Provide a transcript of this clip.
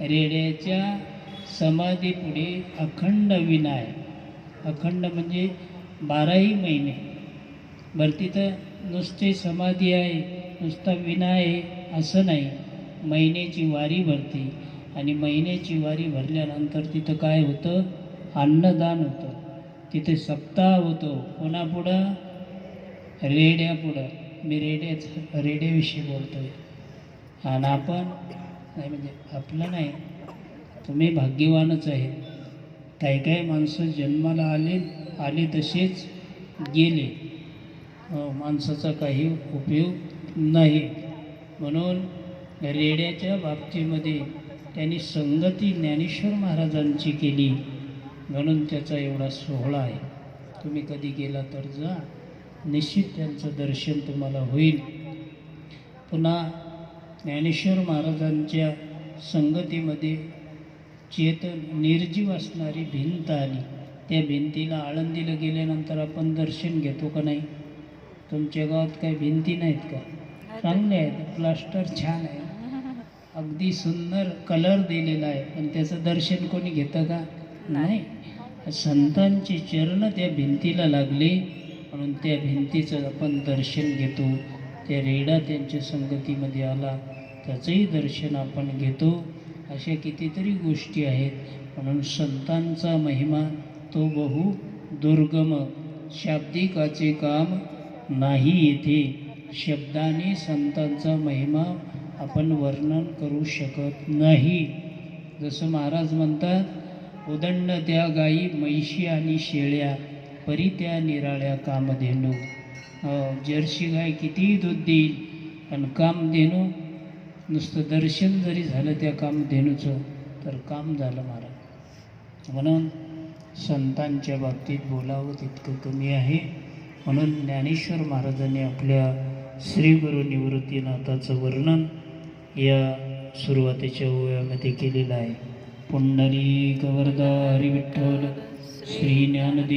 रेड्याच्या समाधीपुढे अखंड विनाय, अखंड म्हणजे 12ही महिने. बरं, तिथं नुसती समाधी आहे, नुसता विना आहे असं नाही. महिन्याची वारी भरते आणि महिन्याची वारी भरल्यानंतर तिथं काय होतं? अन्नदान होतं. तिथे सप्ताह होतो. कोणापुढं? रेड्यापुढं. मी रेड्याविषयी बोलतोय. आणि आपण नाही, म्हणजे आपलं नाही, तुम्ही भाग्यवानच आहे. काही काही माणसं जन्माला आले तसेच गेले. माणसाचा काही उपयोग नाही. म्हणून रेड्याच्या बाबतीमध्ये त्यांनी संगती ज्ञानेश्वर महाराजांची केली, म्हणून त्याचा एवढा सोहळा आहे. तुम्ही कधी गेला तर जा, निश्चित त्यांचं दर्शन तुम्हाला होईल. पुन्हा ज्ञानेश्वर महाराजांच्या संगतीमध्ये चेतन निर्जीव असणारी भिंत आली. त्या भिंतीला आळंदीला गेल्यानंतर आपण दर्शन घेतो का नाही? तुमच्या गावात काही भिंती नाहीत का? चांगले आहेत, प्लास्टर छान आहे, अगदी सुंदर कलर दिलेला आहे, पण त्याचं दर्शन कोणी घेतं का? नाही. संतांची चरण त्या भिंतीला लागले म्हणून त्या भिंतीचं आपण दर्शन घेतो. त्या रेडा त्यांच्या संगतीमध्ये आला, त्याचंही दर्शन आपण घेतो. अशा कितीतरी गोष्टी आहेत. म्हणून संतांचा महिमा तो बहु दुर्गम, शाब्दिकाचे काम नाही येथे. शब्दाने संतांचा महिमा आपण वर्णन करू शकत नाही. जसं महाराज म्हणतात, उदंड त्या गायी म्हैशी आणि शेळ्या, परी त्या निराळ्या कामधेनू. जर्सी गाय कितीही दूध देईल, पण कामधेनू नुसतं दर्शन जरी झालं त्या कामधेनूचं तर काम झालं महाराज. म्हणून संतांच्या बाबतीत बोलावं तितकं कमी आहे. म्हणून ज्ञानेश्वर महाराजांनी आपल्या श्री गुरु निवृत्तीनाथाचं वर्णन या सुरुवातीच्या ओव्यामध्ये केलेलं आहे. पुंडलिक वरदा हरी विठ्ठल श्री ज्ञानदेव.